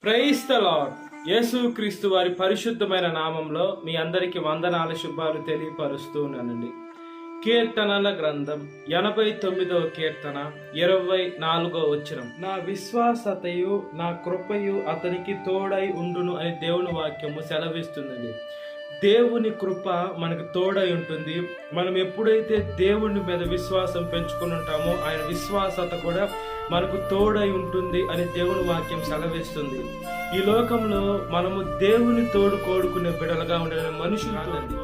Praise the lord. యేసుక్రీస్తు వారి పరిశుద్ధమైన నామంలో మీ అందరికి వందనాల శుభాలు తెలియపరుస్తూ ఉన్నానండి. కీర్తనల గ్రంథం 89వ కీర్తన 24వ వచనం. నా విశ్వాసతయు నా కృపయు అతనికి తోడై ఉండును అని దేవుని వాక్యము సెలవిస్తుందండి. దేవుని కృప మనకు తోడై ఉంటుంది. మనం ఎప్పుడైతే దేవుని మీద విశ్వాసం పెంచుకుని ఉంటామో ఆయన విశ్వాసత కూడా మనకు తోడై ఉంటుంది అని దేవుని వాక్యం సెలవిస్తుంది. ఈ లోకంలో మనము దేవుని తోడు కోడుకునే బిడలుగా ఉండే మనుషులు కాదండి.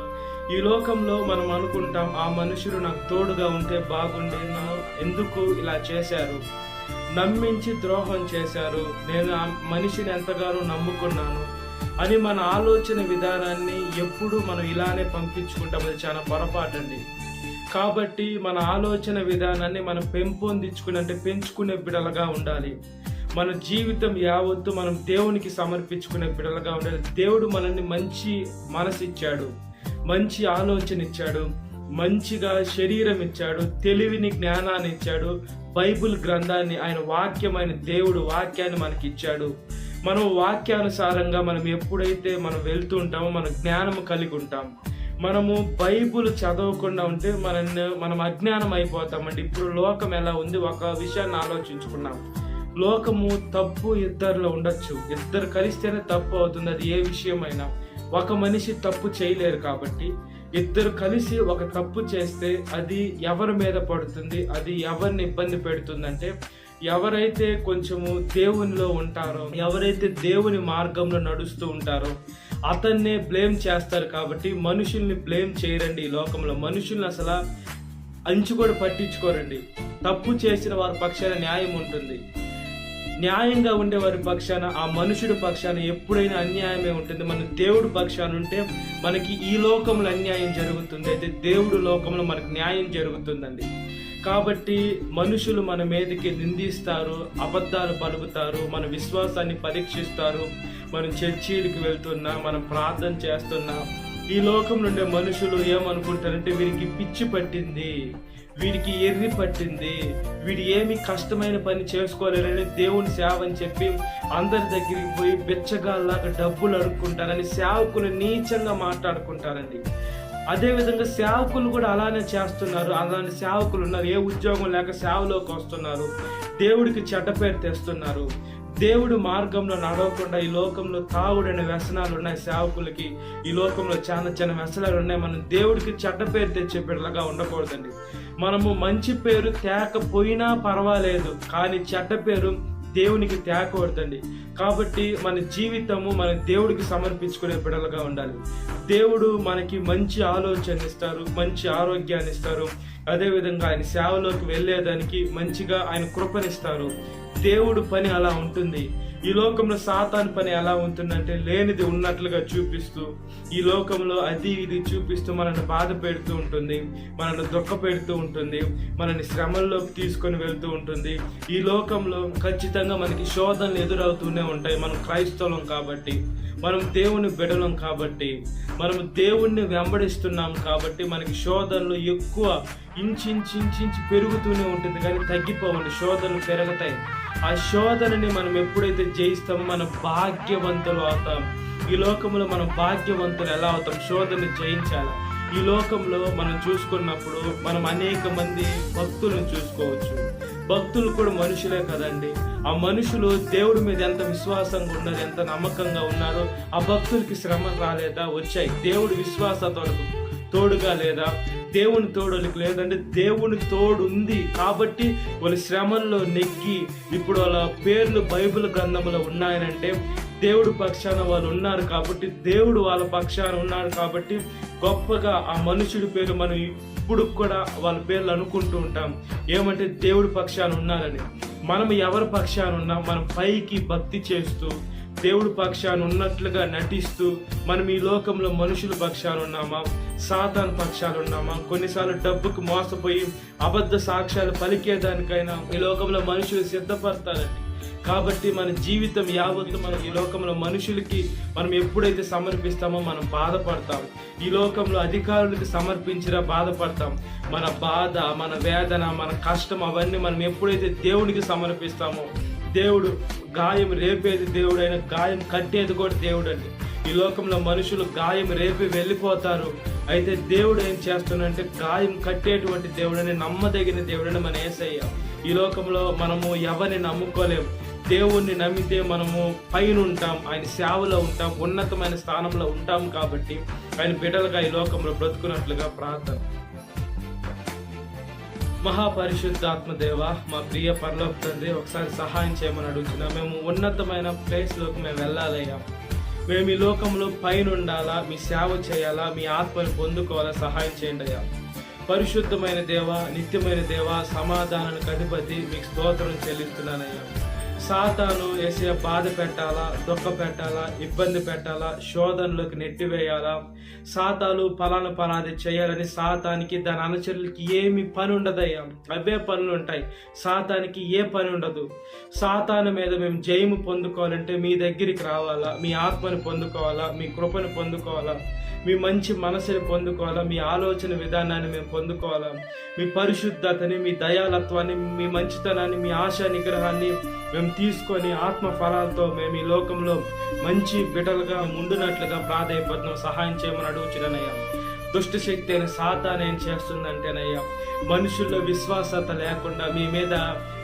ఈ లోకంలో మనం అనుకుంటాం, ఆ మనుషులు నాకు తోడుగా ఉంటే బాగుండేను, ఎందుకు ఇలా చేశారు, నమ్మించి ద్రోహం చేశారు, నేను ఆ మనిషిని ఎంతగానో నమ్ముకున్నాను అని మన ఆలోచన విధానాన్ని ఎప్పుడు మనం ఇలానే పంపించుకుంటాం. అది చాలా పొరపాటండి. కాబట్టి మన ఆలోచన విధానాన్ని మనం పెంచుకునే బిడలుగా ఉండాలి. మన జీవితం యావత్తు మనం దేవునికి సమర్పించుకునే బిడలుగా ఉండాలి. దేవుడు మనల్ని మంచి మనసు ఇచ్చాడు, మంచి ఆలోచన ఇచ్చాడు, మంచిగా శరీరం ఇచ్చాడు, తెలివిని జ్ఞానాన్ని ఇచ్చాడు, బైబిల్ గ్రంథాన్ని ఆయన వాక్యమైన దేవుడు వాక్యాన్ని మనకి ఇచ్చాడు. మనం వాక్యానుసారంగా మనం ఎప్పుడైతే మనం వెళ్తూ ఉంటామో మన జ్ఞానము కలిగి ఉంటాం. మనము బైబుల్ చదవకుండా ఉంటే మనం అజ్ఞానం అయిపోతామండి. ఇప్పుడు లోకం ఎలా ఉంది, ఒక విషయాన్ని ఆలోచించుకున్నాం. లోకము తప్పు ఇద్దరిలో ఉండొచ్చు, ఇద్దరు కలిస్తేనే తప్పు అవుతుంది. అది ఏ విషయమైనా ఒక మనిషి తప్పు చేయలేరు. కాబట్టి ఇద్దరు కలిసి ఒక తప్పు చేస్తే అది ఎవరి మీద పడుతుంది, అది ఎవరిని ఇబ్బంది పెడుతుందంటే ఎవరైతే కొంచెము దేవునిలో ఉంటారో, ఎవరైతే దేవుని మార్గంలో నడుస్తూ ఉంటారో అతన్నే బ్లేమ్ చేస్తారు. కాబట్టి మనుషుల్ని బ్లేమ్ చేయరండి. ఈ లోకంలో మనుషుల్ని అసలు అంచు కూడా పట్టించుకోరండి. తప్పు చేసిన వారి పక్షాన న్యాయం ఉంటుంది. న్యాయంగా ఉండే వారి పక్షాన, ఆ మనుషుడి పక్షాన ఎప్పుడైనా అన్యాయమే ఉంటుంది. మన దేవుడి పక్షాన ఉంటే మనకి ఈ లోకంలో అన్యాయం జరుగుతుంది, అయితే దేవుడు లోకంలో మనకు న్యాయం జరుగుతుందండి. కాబట్టి మనుషులు మన మీదకి నిందిస్తారు, అబద్ధాలు పలుకుతారు, మన విశ్వాసాన్ని పరీక్షిస్తారు. మనం చర్చీలకు వెళ్తున్నా, మనం ప్రార్థన చేస్తున్నా, ఈ లోకంలో ఉండే మనుషులు ఏమనుకుంటారంటే వీరికి పిచ్చి పట్టింది, వీడికి ఎర్రి పట్టింది, వీడు ఏమి కష్టమైన పని చేసుకోలేరని దేవుని సేవ అని చెప్పి అందరి దగ్గరికి పోయి బిచ్చగాళ్ళలాగా డబ్బులు అడుక్కుంటారని సేవకులు నీచంగా మాట్లాడుకుంటారండి. అదేవిధంగా సేవకులు కూడా అలానే చేస్తున్నారు. అలాంటి సేవకులు ఉన్నారు, ఏ ఉద్యోగం లేక సేవలోకి వస్తున్నారు, దేవుడికి చెడ్డ పేరు తెస్తున్నారు. దేవుడి మార్గంలో నడవకుండా ఈ లోకంలో తాగుడనే వ్యసనాలు ఉన్నాయి సేవకులకి. ఈ లోకంలో చాలా చిన్న వ్యసనాలు ఉన్నాయి. మనం దేవుడికి చెడ్డ పేరు తెచ్చే బిడ్డలుగా ఉండకూడదండి. మనము మంచి పేరు తేకపోయినా పర్వాలేదు, కానీ చెడ్డ పేరు దేవునికి తేకూడదండి. కాబట్టి మన జీవితము మన దేవుడికి సమర్పించుకునే బిడ్డలుగా ఉండాలి. దేవుడు మనకి మంచి ఆలోచన ఇస్తారు, మంచి ఆరోగ్యాన్ని ఇస్తారు. అదేవిధంగా ఆయన సేవలోకి వెళ్ళేదానికి మంచిగా ఆయన కృపనిస్తారు. దేవుడు పని అలా ఉంటుంది. ఈ లోకంలో సాతాను పని ఎలా ఉంటుందంటే లేనిది ఉన్నట్లుగా చూపిస్తూ, ఈ లోకంలో అది ఇది చూపిస్తూ మనల్ని బాధ పెడుతూ ఉంటుంది, మనల్ని దుఃఖ పెడుతూ ఉంటుంది, మనల్ని శ్రమల్లోకి తీసుకొని వెళ్తూ ఉంటుంది. ఈ లోకంలో ఖచ్చితంగా మనకి శోధనలు ఎదురవుతూనే ఉంటాయి. మనం క్రైస్తవులం కాబట్టి, మనం దేవుని బిడలం కాబట్టి, మనము దేవుణ్ణి వెంబడిస్తున్నాం కాబట్టి మనకి శోధనలు ఎక్కువ ఇంచి పెరుగుతూనే ఉంటుంది, కానీ తగ్గిపోవండి. శోధనలు పెరుగుతాయి. ఆ శోధనని మనం ఎప్పుడైతే జయిస్తామో మనం భాగ్యవంతులు అవుతాం. ఈ లోకంలో మనం భాగ్యవంతులు ఎలా అవుతాం? శోధనని జయించాలి. ఈ లోకంలో మనం చూసుకున్నప్పుడు మనం అనేక మంది భక్తులను చూసుకోవచ్చు. భక్తులు కూడా మనుషులే కదండి. ఆ మనుషులు దేవుడి మీద ఎంత విశ్వాసంగా ఉన్నారు, ఎంత నమ్మకంగా ఉన్నారో ఆ భక్తులకి శ్రమ రాలేదా? వచ్చాయి. దేవుడి విశ్వాసతోడు తోడుగా లేదా? దేవుని తోడులకు లేదంటే దేవుని తోడు ఉంది కాబట్టి వాళ్ళ శ్రమల్లో నెగ్గి ఇప్పుడు వాళ్ళ పేర్లు బైబిల్ గ్రంథంలో ఉన్నాయనంటే దేవుడు పక్షాన వాళ్ళు ఉన్నారు కాబట్టి, దేవుడు వాళ్ళ పక్షాన ఉన్నాడు కాబట్టి గొప్పగా ఆ మనుషుడి పేరు మనం ఇప్పుడు కూడా వాళ్ళ పేర్లు అనుకుంటూ ఉంటాం. ఏమంటే దేవుడి పక్షాన ఉన్నారని. మనం ఎవరి పక్షాన ఉన్నా మనం పైకి భక్తి చేస్తూ దేవుడి పక్షాన ఉన్నట్లుగా నటిస్తూ మనం ఈ లోకంలో మనుషుల పక్షాన ఉన్నామా, సాతాను పక్షాలు ఉన్నామా? కొన్నిసార్లు డబ్బుకు మోసపోయి అబద్ధ సాక్ష్యాలు పలికేదానికైనా ఈ లోకంలో మనుషులు సిద్ధపడతారండి. కాబట్టి మన జీవితం యావత్తు మనం ఈ లోకంలో మనుషులకి మనం ఎప్పుడైతే సమర్పిస్తామో మనం బాధపడతాం. ఈ లోకంలో అధికారులకి సమర్పించినా బాధపడతాం. మన బాధ, మన వేదన, మన కష్టం అవన్నీ మనం ఎప్పుడైతే దేవునికి సమర్పిస్తామో దేవుడు గాయం రేపేది దేవుడు, అయిన గాయం కట్టేది కూడా దేవుడు అండి. ఈ లోకంలో మనుషులు గాయం రేపి వెళ్ళిపోతారు, అయితే దేవుడు ఏం చేస్తున్నాడంటే గాయం కట్టేటువంటి దేవుడని, నమ్మదగిన దేవుడని మన యేసయ్య. ఈ లోకంలో మనము ఎవరిని నమ్ముకోలేము. దేవుణ్ణి నమ్మితే మనము పైన ఉంటాం, ఆయన సేవలో ఉంటాం, ఉన్నతమైన స్థానంలో ఉంటాం. కాబట్టి ఆయన బిడ్డలుగా ఈ లోకంలో బ్రతుకున్నట్లుగా ప్రార్థన. మహాపరిశుద్ధాత్మ దేవ, మా ప్రియ పరలోక తండ్రి, ఒకసారి సహాయం చేయమని అడుగుతున్నా. మేము ఉన్నతమైన ప్లేస్లోకి మేము వెళ్ళాలయ్యా. మేము ఈ లోకంలో పైన ఉండాలా, మీ సేవ చేయాలా, మీ ఆత్మని పొందుకోవాలా, సహాయం చేయండి అయ్యా. పరిశుద్ధమైన దేవ, నిత్యమైన దేవ, సమాధానానికి అధిపతి, మీకు స్తోత్రం చెల్లిస్తున్నానయ్యా. సాతాను యేసయ్య బాధ పెట్టాలా, దుఃఖ పెట్టాలా, ఇబ్బంది పెట్టాలా, శోధనలోకి నెట్టివేయాలా, సాతాలు పలాది చేయాలని సాతానికి దాని అనుచరులకి ఏమి పని ఉండదయ్యా. అవే పనులు ఉంటాయి, సాతానికి ఏ పని ఉండదు. సాతాను మీద మేము జయము పొందుకోవాలంటే మీ దగ్గరికి రావాలా, మీ ఆత్మని పొందుకోవాలా, మీ కృపను పొందుకోవాలా, మీ మంచి మనసుని పొందుకోవాలా, మీ ఆలోచన విధానాన్ని మేము పొందుకోవాలా, మీ పరిశుద్ధతని, మీ దయాలత్వాన్ని, మీ మంచితనాన్ని, మీ ఆశా నిగ్రహాన్ని మేము తీసుకొని ఆత్మ ఫలాలతో మేము ఈ లోకంలో మంచి బిడ్డలుగా ముందునట్లుగా ప్రాధాయపడుతున్నాం. సహాయం చేయమని అడుగుచున్నానయ్యా. దుష్ట శక్తి అయిన సాతాను ఏం చేస్తుందంటేనయ్యా, మనుషుల్లో విశ్వాసత లేకుండా మీ మీద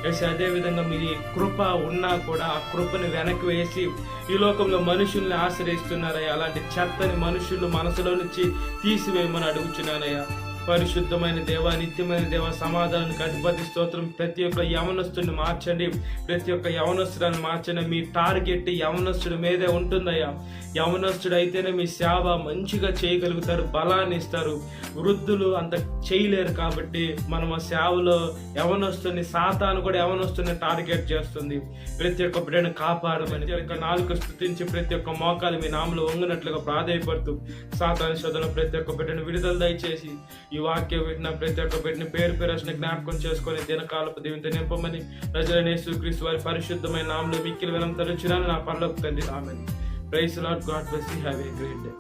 వేసి, అదేవిధంగా మీ కృప ఉన్నా కూడా ఆ కృపను వెనక్కి వేసి ఈ లోకంలో మనుషుల్ని ఆశ్రయిస్తున్నారయ్యా. అలాంటి చెత్తని మనుషులు మనసులో నుంచి తీసివేయమని అడుగుచున్నానయ్యా. పరిశుద్ధమైన దేవ, నిత్యమైన దేవ, సమాధానానికి అధిపతి స్తోత్రం. ప్రతి ఒక్క యవనస్తుడిని మార్చండి, ప్రతి ఒక్క యవనస్తుడిని మార్చండి. మీ టార్గెట్ యవనస్తుడి మీదే ఉంటుందయ్యా. యవనస్తుడు అయితేనే మీ సేవ మంచిగా చేయగలుగుతారు, బలాన్ని ఇస్తారు. వృద్ధులు అంత చేయలేరు. కాబట్టి మనం ఆ సేవలో యవనస్తుని, సాతాను కూడా యవనస్తుని టార్గెట్ చేస్తుంది. ప్రతి ఒక్క బిడ్డను కాపాడమని, ప్రతి ఒక్క నాలుక స్తుతించి ప్రతి ఒక్క మోకాలు మీ నామలో వంగినట్లుగా ప్రాధేయపడుతూ సాతాను శోధన ప్రతి ఒక్క బిడ్డను విడుదల దయచేసి ఈ వాక్యం వింటున్న ప్రతి ఒక్క బిడ్డని పేరు పేరు జ్ఞాపకం చేసుకొని దినకాలపు దీవెనతో నింపమని ప్రజలైన యేసుక్రీస్తు వారి పరిశుద్ధమైన నామములో మిక్కిలి వినంతలుచున్నాను నా పరలోక తండ్రి. Amen. Praise the lord. God bless you. Have a great day.